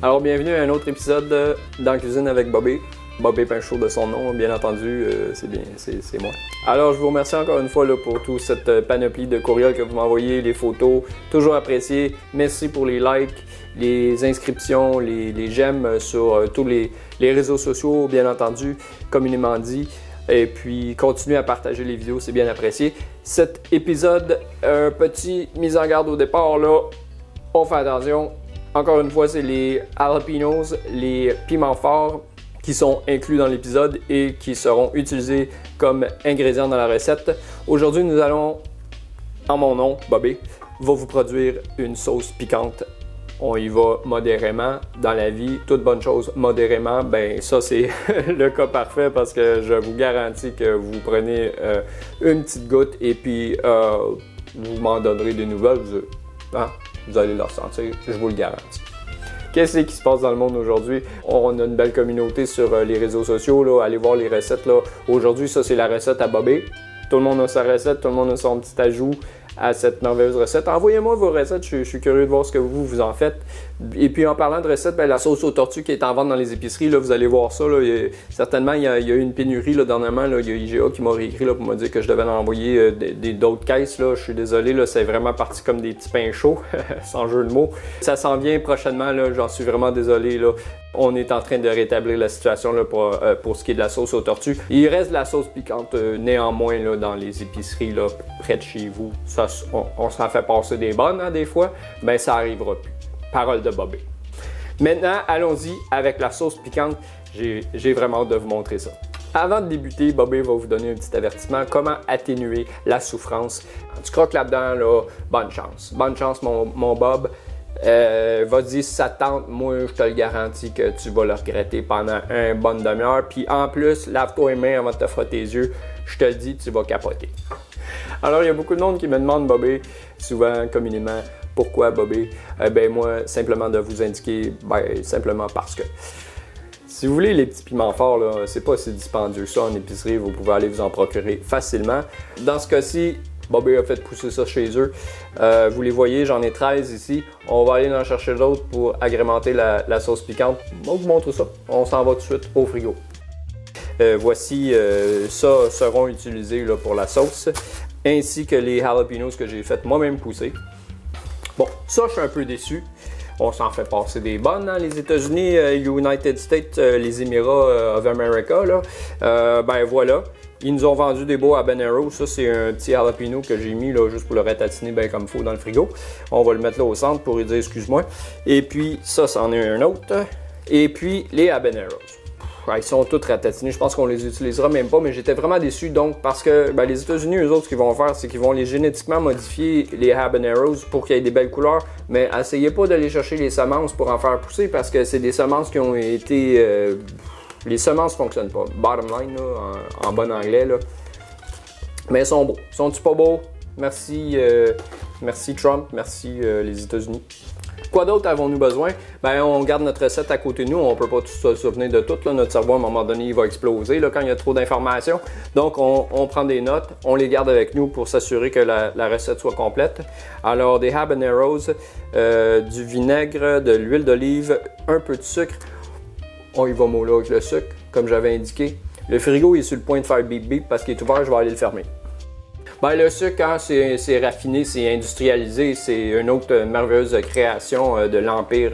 Alors bienvenue à un autre épisode dans la cuisine avec Bobby. Bobby Pinchot de son nom, bien entendu, c'est moi. Alors je vous remercie encore une fois là, pour toute cette panoplie de courriels que vous m'envoyez, les photos, toujours apprécié. Merci pour les likes, les inscriptions, les j'aime sur tous les réseaux sociaux, bien entendu, communément dit. Et puis continuez à partager les vidéos, c'est bien apprécié. Cet épisode, un petit mise en garde au départ là, on fait attention. Encore une fois, c'est les jalapenos, les piments forts qui sont inclus dans l'épisode et qui seront utilisés comme ingrédients dans la recette. Aujourd'hui, nous allons, en mon nom, Bobby, va vous produire une sauce piquante. On y va modérément dans la vie, toute bonne chose modérément, ben ça c'est le cas parfait parce que je vous garantis que vous prenez une petite goutte et puis vous m'en donnerez des nouvelles, vous allez le ressentir, je vous le garantis. Qu'est-ce qui se passe dans le monde aujourd'hui? On a une belle communauté sur les réseaux sociaux, là. Allez voir les recettes. Aujourd'hui, ça c'est la recette à Bobby. Tout le monde a sa recette, tout le monde a son petit ajout à cette merveilleuse recette. Envoyez-moi vos recettes, je suis curieux de voir ce que vous en faites. Et puis en parlant de recettes, ben, la sauce aux tortues qui est en vente dans les épiceries, là, vous allez voir ça. Là, certainement, il y a eu une pénurie là, dernièrement. Là, il y a IGA qui m'a réécrit là, pour me dire que je devais en envoyer d'autres caisses. Là. Je suis désolé, là, c'est vraiment parti comme des petits pains chauds, sans jeu de mots. Ça s'en vient prochainement, j'en suis vraiment désolé. Là. On est en train de rétablir la situation là, pour ce qui est de la sauce aux tortues. Il reste de la sauce piquante néanmoins là, dans les épiceries là, près de chez vous. Ça, on s'en fait passer des bonnes hein, des fois, mais ça n'arrivera plus. Parole de Bobby. Maintenant, allons-y avec la sauce piquante. J'ai vraiment hâte de vous montrer ça. Avant de débuter, Bobby va vous donner un petit avertissement. Comment atténuer la souffrance. Tu croques là-dedans, là, bonne chance. Bonne chance, mon Bob. Va-y si ça tente, moi je te le garantis que tu vas le regretter pendant une bonne demi-heure. Puis en plus, lave-toi les mains avant de te frotter les yeux. Je te le dis, tu vas capoter. Alors il y a beaucoup de monde qui me demande, Bobby, souvent communément, pourquoi Bobby? Ben moi, simplement de vous indiquer, simplement parce que si vous voulez les petits piments forts, là, c'est pas si dispendieux ça en épicerie, vous pouvez aller vous en procurer facilement. Dans ce cas-ci, Bobby a fait pousser ça chez eux. Vous les voyez, j'en ai 13 ici. On va aller en chercher d'autres pour agrémenter la sauce piquante. On vous montre ça. On s'en va tout de suite au frigo. Voici, ça seront utilisés là, pour la sauce, ainsi que les jalapenos que j'ai fait moi-même pousser. Bon, ça, je suis un peu déçu. On s'en fait passer des bonnes dans les États-Unis, United States, les Émirats of America. Là. Ben voilà. Ils nous ont vendu des beaux habaneros. Ça, c'est un petit jalapeno que j'ai mis là, juste pour le ratatiner bien comme il faut dans le frigo. On va le mettre là au centre pour lui dire excuse-moi. Et puis, ça, c'en est un autre. Et puis, les habaneros. Ils sont tous ratatinés. Je pense qu'on les utilisera même pas, mais j'étais vraiment déçu donc parce que ben, les États-Unis, eux autres, ce qu'ils vont faire, c'est qu'ils vont les génétiquement modifier, les habaneros, pour qu'il y ait des belles couleurs. Mais essayez pas d'aller chercher les semences pour en faire pousser parce que c'est des semences qui ont été... les semences ne fonctionnent pas. Bottom line, là, en bon anglais. Là. Mais ils sont beaux. Sont-ils pas beaux? Merci, merci Trump, merci les États-Unis. Quoi d'autre avons-nous besoin? Ben, on garde notre recette à côté de nous. On ne peut pas tout se souvenir de tout. Là. Notre cerveau, à un moment donné, il va exploser là, quand il y a trop d'informations. Donc, on prend des notes. On les garde avec nous pour s'assurer que la recette soit complète. Alors, des habaneros, du vinaigre, de l'huile d'olive, un peu de sucre. On y va mollo avec le sucre, comme j'avais indiqué. Le frigo est sur le point de faire bip bip parce qu'il est ouvert, je vais aller le fermer. Ben, le sucre, hein, c'est raffiné, c'est industrialisé, c'est une autre merveilleuse création de l'Empire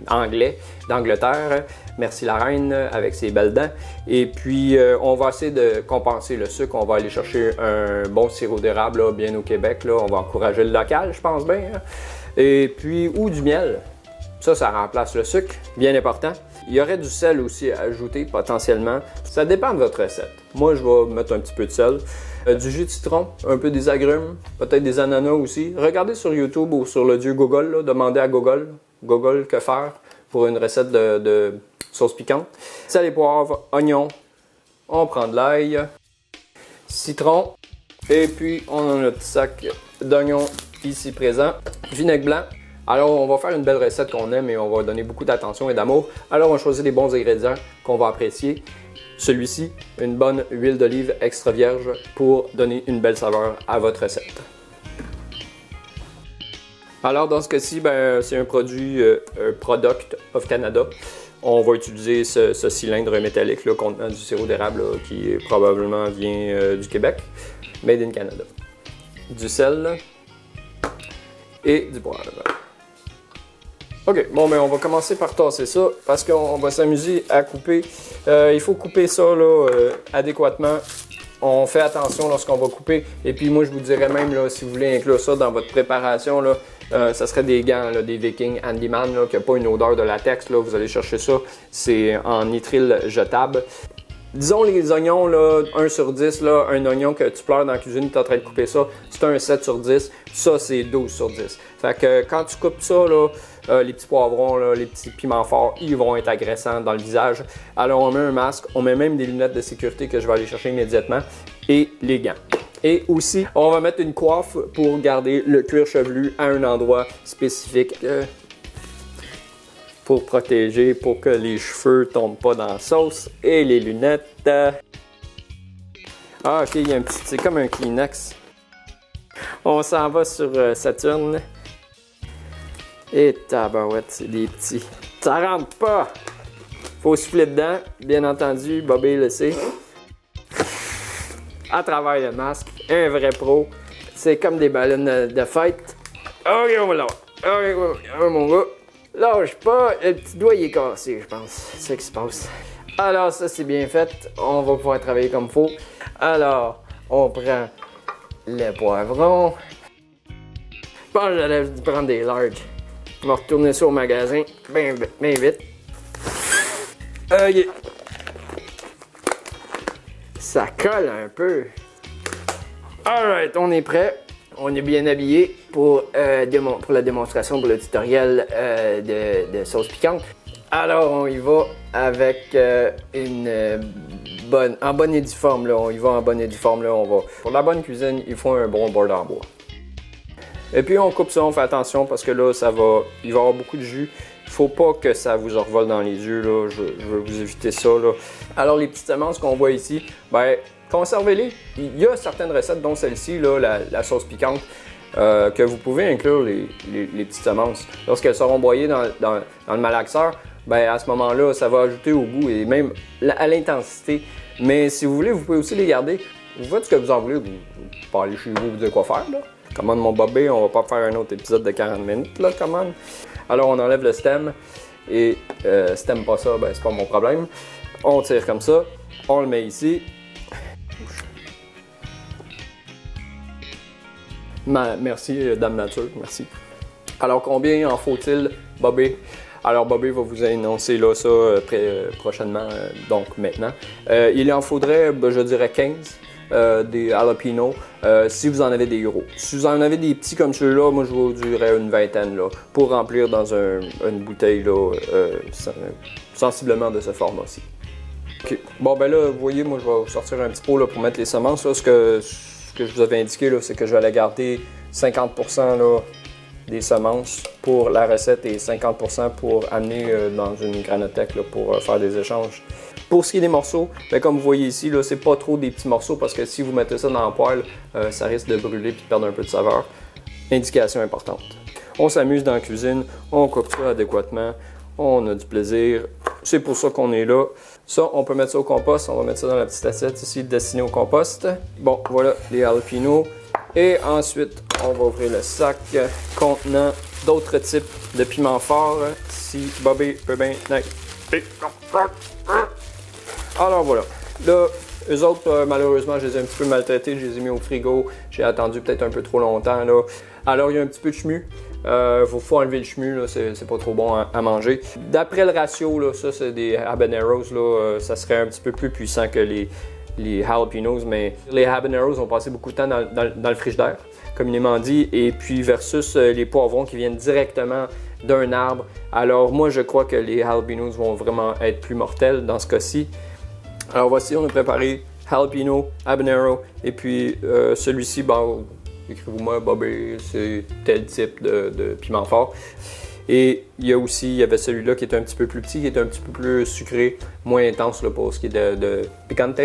anglais, d'Angleterre. Merci la reine avec ses belles dents. Et puis, on va essayer de compenser le sucre. On va aller chercher un bon sirop d'érable, là, bien au Québec. Là. On va encourager le local, je pense bien. Hein. Et puis, ou du miel. Ça remplace le sucre, bien important. Il y aurait du sel aussi à ajouter potentiellement. Ça dépend de votre recette. Moi, je vais mettre un petit peu de sel. Du jus de citron, un peu des agrumes, peut-être des ananas aussi. Regardez sur YouTube ou sur le dieu Google, là, demandez à Google. Google, que faire pour une recette de sauce piquante. Sel et poivre, oignon. On prend de l'ail, citron. Et puis, on a notre sac d'oignons ici présent. Vinaigre blanc. Alors, on va faire une belle recette qu'on aime et on va donner beaucoup d'attention et d'amour. Alors, on choisit les bons ingrédients qu'on va apprécier. Celui-ci, une bonne huile d'olive extra vierge pour donner une belle saveur à votre recette. Alors dans ce cas-ci, ben, c'est un produit Product of Canada. On va utiliser ce cylindre métallique là, contenant du sirop d'érable qui probablement vient du Québec, made in Canada. Du sel et du poivre. Ok, bon ben on va commencer par tasser ça parce qu'on va s'amuser à couper. Il faut couper ça là, adéquatement. On fait attention lorsqu'on va couper. Et puis moi je vous dirais même là, si vous voulez inclure ça dans votre préparation, là, ça serait des gants, là, des Viking Handyman, qui n'ont pas une odeur de latex. Là, vous allez chercher ça, c'est en nitrile jetable. Disons les oignons, là, 1 sur 10, là, un oignon que tu pleures dans la cuisine, tu es en train de couper ça, c'est un 7 sur 10, ça c'est 12 sur 10. Fait que quand tu coupes ça, là, les petits poivrons, là, les petits piments forts, ils vont être agressants dans le visage. Alors on met un masque, on met même des lunettes de sécurité que je vais aller chercher immédiatement et les gants. Et aussi, on va mettre une coiffe pour garder le cuir chevelu à un endroit spécifique pour protéger, pour que les cheveux tombent pas dans la sauce. Et les lunettes. Ah ok, il y a un petit, c'est comme un Kleenex. On s'en va sur Saturne. Et tabarouette, c'est des petits. Ça rentre pas! Faut souffler dedans, bien entendu, Bobby le sait. À travers le masque, un vrai pro. C'est comme des ballons de fête. Ok, on va là. Ok, mon gars. Lâche pas, le petit doigt il est cassé, je pense. C'est ce qui se passe. Alors, ça c'est bien fait. On va pouvoir travailler comme il faut. Alors, on prend le poivron. Je pense que j'allais prendre des larges. On va retourner ça au magasin bien vite. Ok. Ça colle un peu. Alright, on est prêt. On est bien habillé pour la démonstration, pour le tutoriel de sauce piquante. Alors, on y va avec en bonne et due forme. Là. On y va en bonne et due forme. Là. Pour la bonne cuisine, il faut un bon bord en bois. Et puis, on coupe ça, on fait attention parce que là, il va y avoir beaucoup de jus. Il ne faut pas que ça vous revole dans les yeux. Là. Je veux vous éviter ça. Là. Alors, les petites semences qu'on voit ici, ben, conservez-les. Il y a certaines recettes, dont celle-ci, la sauce piquante, que vous pouvez inclure les petites semences. Lorsqu'elles seront broyées dans le malaxeur, ben, à ce moment-là, ça va ajouter au goût et même à l'intensité. Mais si vous voulez, vous pouvez aussi les garder. Vous faites ce que vous en voulez. Vous pouvez aller chez vous, vous dire quoi faire. Là. Commande mon Bobby, on va pas faire un autre épisode de 40 minutes. Là, commande. Alors, on enlève le stem. Et si t'aimes pas ça, ben, c'est pas mon problème. On tire comme ça. On le met ici. Merci, Dame Nature, merci. Alors, combien en faut-il, Bobby? Alors, Bobby va vous annoncer là, ça prochainement, donc maintenant. Il en faudrait, je dirais 15 des jalapenos, si vous en avez des gros. Si vous en avez des petits comme ceux-là, moi je vous dirais une vingtaine là, pour remplir dans une bouteille là, sensiblement de ce format-ci. Okay. Bon, ben là, vous voyez, moi je vais vous sortir un petit pot là, pour mettre les semences. Là, ce que je vous avais indiqué, c'est que je vais aller garder 50% là, des semences pour la recette et 50% pour amener dans une granothèque là, pour faire des échanges. Pour ce qui est des morceaux, bien, comme vous voyez ici, c'est pas trop des petits morceaux parce que si vous mettez ça dans le poêle, ça risque de brûler et de perdre un peu de saveur. Indication importante. On s'amuse dans la cuisine, on coupe ça adéquatement, on a du plaisir. C'est pour ça qu'on est là. Ça, on peut mettre ça au compost. On va mettre ça dans la petite assiette ici destinée au compost. Bon, voilà les jalapenos. Et ensuite, on va ouvrir le sac contenant d'autres types de piments forts. Si Bobby peut bien... Alors voilà. Là, eux autres, malheureusement, je les ai un petit peu maltraités. Je les ai mis au frigo. J'ai attendu peut-être un peu trop longtemps. Là. Alors, il y a un petit peu de chemu. Faut enlever le chemu, c'est pas trop bon à manger. D'après le ratio, là, ça c'est des habaneros, là, ça serait un petit peu plus puissant que les jalapenos, mais les habaneros ont passé beaucoup de temps dans le frigidaire, communément dit, et puis versus les poivrons qui viennent directement d'un arbre. Alors moi je crois que les jalapenos vont vraiment être plus mortels dans ce cas-ci. Alors voici, on a préparé jalapeno, habanero, et puis celui-ci, bon, écrivez-moi, Bobby, c'est tel type de piment fort. Et il y avait celui-là qui était un petit peu plus petit, qui était un petit peu plus sucré, moins intense là, pour ce qui est de picante.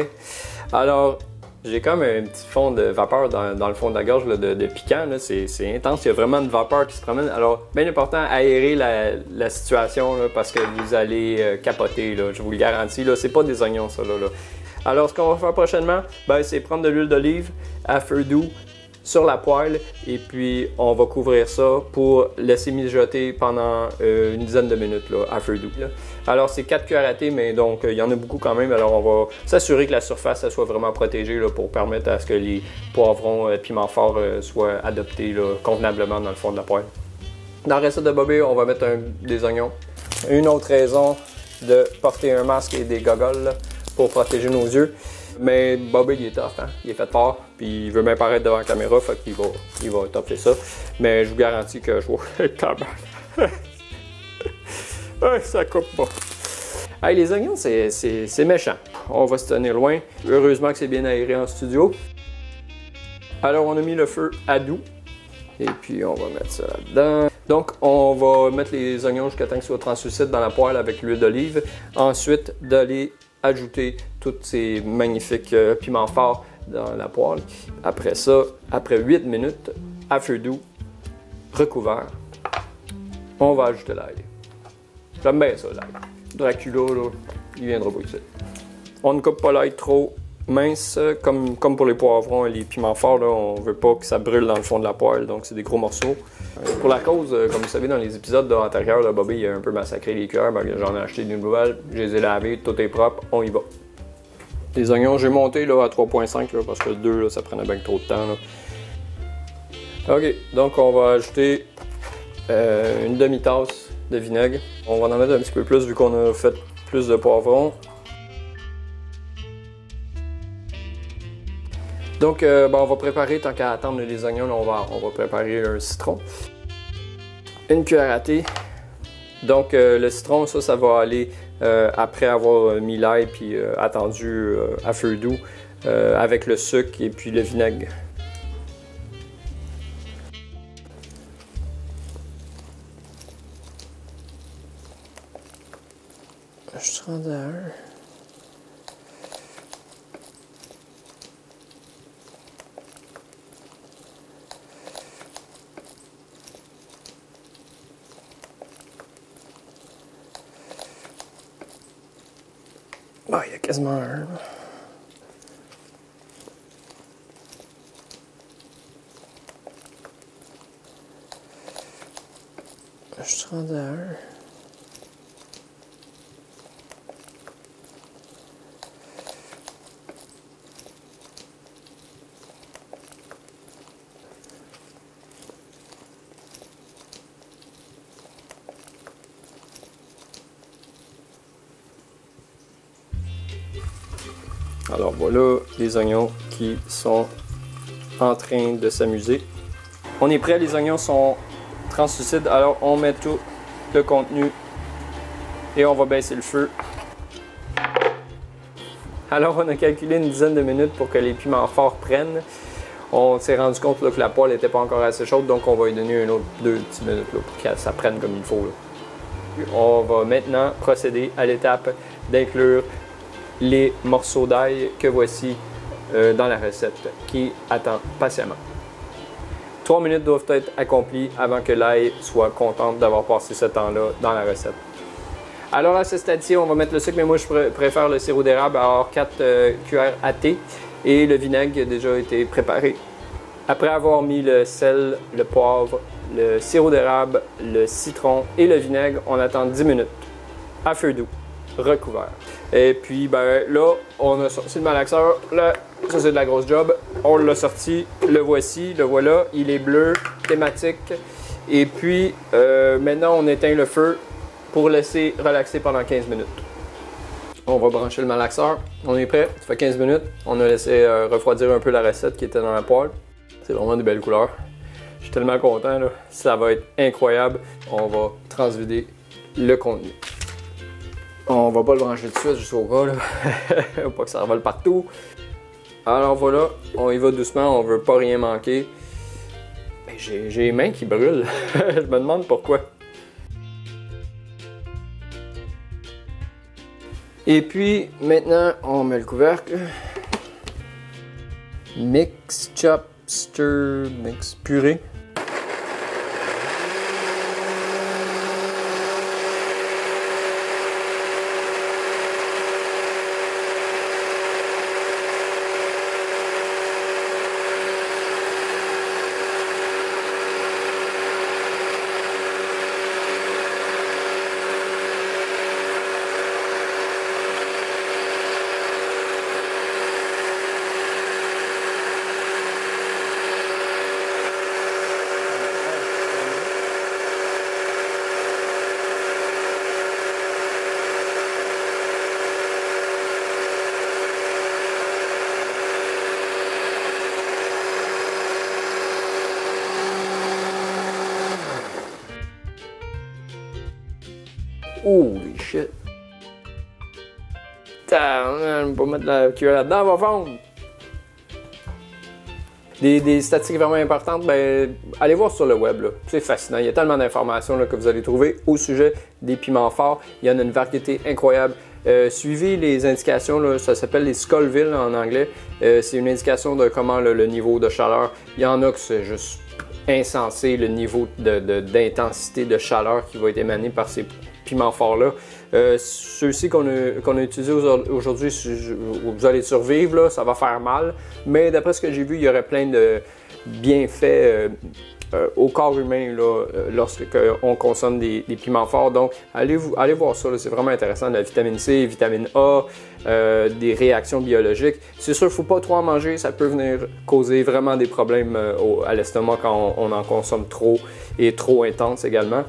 Alors, J'ai comme un petit fond de vapeur dans le fond de la gorge là, de piquant. C'est intense, il y a vraiment une vapeur qui se promène. Alors, bien important, aérer la situation là, parce que vous allez capoter, là, je vous le garantis. C'est pas des oignons, ça. Là. Alors, ce qu'on va faire prochainement, c'est prendre de l'huile d'olive à feu doux sur la poêle et puis on va couvrir ça pour laisser mijoter pendant une dizaine de minutes là, à feu doux. Là. Alors c'est 4 cuillères à thé, mais donc il y en a beaucoup quand même. Alors on va s'assurer que la surface soit vraiment protégée là, pour permettre à ce que les poivrons piments forts soient adoptés là, convenablement dans le fond de la poêle. Dans la recette de Bobby, on va mettre des oignons. Une autre raison de porter un masque et des goggles là, pour protéger nos yeux. Mais Bobby, il est tough, hein? Il est fait fort, puis il veut même paraître devant la caméra, fait qu'il va toffer ça. Mais je vous garantis que je vais... ça coupe pas. Hey, les oignons, c'est méchant. On va se tenir loin. Heureusement que c'est bien aéré en studio. Alors, on a mis le feu à doux. Et puis, on va mettre ça là-dedans. Donc, on va mettre les oignons jusqu'à temps qu'ils soient translucides dans la poêle avec l'huile d'olive. Ensuite, d'aller ajouter tous ces magnifiques piments forts dans la poêle. Après ça, après 8 minutes, à feu doux, recouvert, on va ajouter l'ail. J'aime bien ça, l'ail. Dracula, là, il viendra pas ici. On ne coupe pas l'ail trop mince, comme pour les poivrons et les piments forts, là, on veut pas que ça brûle dans le fond de la poêle, donc c'est des gros morceaux. Pour la cause, comme vous savez dans les épisodes antérieurs, là, Bobby il a un peu massacré les cuillères, j'en ai acheté des nouvelles, je les ai lavées, tout est propre, on y va. Les oignons, j'ai monté là, à 3.5 parce que 2, là, ça prenait bien trop de temps. Là. Ok, donc on va ajouter une demi-tasse de vinaigre. On va en mettre un petit peu plus vu qu'on a fait plus de poivrons. Donc, on va préparer, tant qu'à attendre les oignons, là, on va préparer un citron. Une cuillère à thé. Donc, le citron, ça va aller après avoir mis l'ail puis attendu à feu doux avec le sucre et puis le vinaigre. Je suis rendu à un. Ah, il y a quasiment un. Je suis rendu à un. Alors voilà les oignons qui sont en train de s'amuser. On est prêt, les oignons sont translucides, alors on met tout le contenu et on va baisser le feu. Alors on a calculé une dizaine de minutes pour que les piments forts prennent. On s'est rendu compte là, que la poêle n'était pas encore assez chaude, donc on va lui donner une autre 2 petites minutes là, pour que ça prenne comme il faut. Là. On va maintenant procéder à l'étape d'inclure les morceaux d'ail que voici dans la recette qui attend patiemment. 3 minutes doivent être accomplies avant que l'ail soit contente d'avoir passé ce temps-là dans la recette. Alors à ce stade-ci, on va mettre le sucre, mais moi je préfère le sirop d'érable, alors 4 cuillères à thé et le vinaigre a déjà été préparé. Après avoir mis le sel, le poivre, le sirop d'érable, le citron et le vinaigre, on attend 10 minutes à feu doux, recouvert. Et puis là, on a sorti le malaxeur. Là, ça c'est de la grosse job. On l'a sorti, le voici, le voilà. Il est bleu, thématique. Et puis maintenant, on éteint le feu pour laisser relaxer pendant 15 minutes. On va brancher le malaxeur. On est prêt. Ça fait 15 minutes. On a laissé refroidir un peu la recette qui était dans la poêle. C'est vraiment des belles couleurs. Je suis tellement content, là. Ça va être incroyable. On va transvider le contenu. On va pas le brancher tout de suite juste au cas, là. Pas que ça revole partout. Alors voilà, on y va doucement, on veut pas rien manquer. Mais j'ai les mains qui brûlent. Je me demande pourquoi. Et puis maintenant, on met le couvercle. Mix, chop, stir, mix, purée. Holy shit! On va mettre la cuillère là-dedans, on va fondre! Des statistiques vraiment importantes, ben, allez voir sur le web, c'est fascinant. Il y a tellement d'informations que vous allez trouver au sujet des piments forts. Il y en a une variété incroyable. Suivez les indications, là, ça s'appelle les Scoville en anglais. C'est une indication de comment le niveau de chaleur. Il y en a que c'est juste insensé, le niveau d'intensité de chaleur qui va être émané par ces piments forts-là. Ceux-ci qu'on a utilisés aujourd'hui, vous allez survivre, là, ça va faire mal, mais d'après ce que j'ai vu, il y aurait plein de bienfaits au corps humain lorsque on consomme des piments forts. Donc, allez voir ça, c'est vraiment intéressant. La vitamine C, vitamine A, des réactions biologiques. C'est sûr, il ne faut pas trop en manger, ça peut venir causer vraiment des problèmes à l'estomac quand on en consomme trop et trop intense également.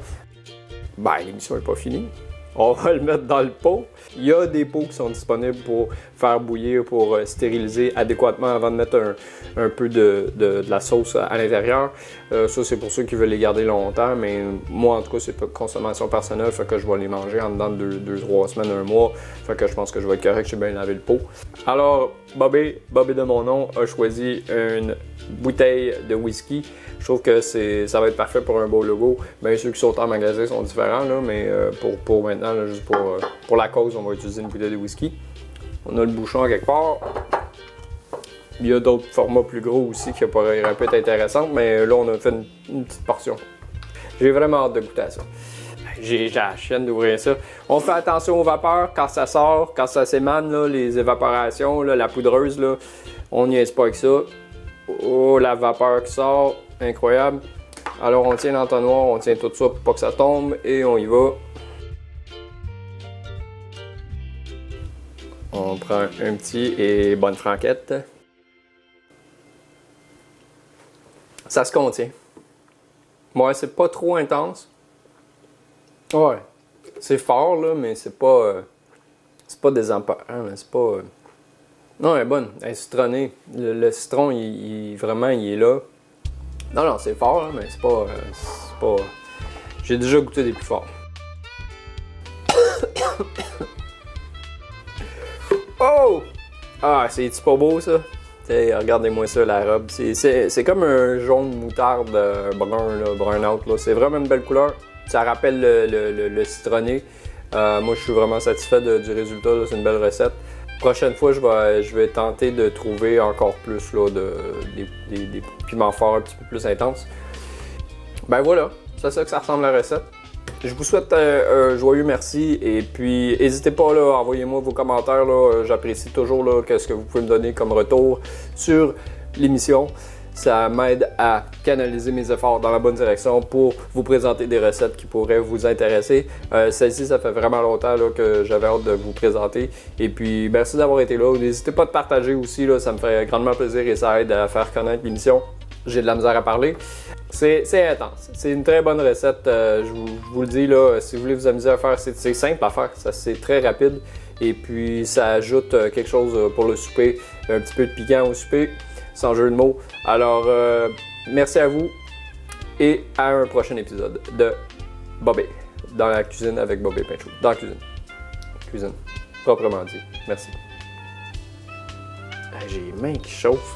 Ben, l'émission n'est pas finie. On va le mettre dans le pot. Il y a des pots qui sont disponibles pour faire bouillir, pour stériliser adéquatement avant de mettre un peu de la sauce à l'intérieur. Ça, c'est pour ceux qui veulent les garder longtemps, mais moi, en tout cas, c'est pas de consommation personnelle, fait que je vais les manger en dedans de 2-3 semaines, un mois. Fait que je pense que je vais être correct, j'ai bien lavé le pot. Alors, Bobby de mon nom, a choisi une bouteille de whisky. Je trouve que ça va être parfait pour un beau logo. Bien, ceux qui sont en magasin sont différents, là, mais pour maintenant, là, juste pour la cause, on va utiliser une bouteille de whisky. On a le bouchon à quelque part. Il y a d'autres formats plus gros aussi qui pourraient être intéressants, mais là, on a fait une petite portion. J'ai vraiment hâte de goûter à ça. J'ai la chienne d'ouvrir ça. On fait attention aux vapeurs quand ça sort, quand ça s'émane, là, les évaporations, là, la poudreuse, là, on n'y est pas avec ça. Oh, la vapeur qui sort, incroyable. Alors on tient l'entonnoir, on tient tout ça pour pas que ça tombe et on y va. On prend un petit et bonne franquette. Ça se contient. Ouais, c'est pas trop intense. Ouais, c'est fort là, mais c'est pas désemparant, c'est pas... Non, elle est bonne, elle est citronnée. Le citron, il est là. Non, c'est fort, hein, mais c'est pas... J'ai déjà goûté des plus forts. Oh! Ah, c'est pas beau, ça? T'sais, regardez-moi ça, la robe. C'est comme un jaune moutarde brun, là, brun out. C'est vraiment une belle couleur. Ça rappelle le citronné. Moi, je suis vraiment satisfait du résultat. C'est une belle recette. Prochaine fois, je vais tenter de trouver encore plus là, des piments forts un petit peu plus intenses. Ben voilà, c'est ça que ça ressemble à la recette. Je vous souhaite un joyeux merci et puis n'hésitez pas là, envoyez-moi vos commentaires. J'apprécie toujours là, ce que vous pouvez me donner comme retour sur l'émission. Ça m'aide à canaliser mes efforts dans la bonne direction pour vous présenter des recettes qui pourraient vous intéresser. Celle-ci, ça fait vraiment longtemps là, que j'avais hâte de vous présenter. Et puis, merci d'avoir été là. N'hésitez pas à partager aussi, là, ça me ferait grandement plaisir et ça aide à faire connaître l'émission. J'ai de la misère à parler. C'est intense. C'est une très bonne recette. Je vous le dis, là, si vous voulez vous amuser à faire, c'est simple à faire. C'est très rapide. Et puis, ça ajoute quelque chose pour le souper. Un petit peu de piquant au souper. Sans jeu de mots. Alors, merci à vous et à un prochain épisode de Bobby dans la cuisine avec Bobby Pinchot. Dans la cuisine. Cuisine, proprement dit. Merci. J'ai les mains qui chauffent.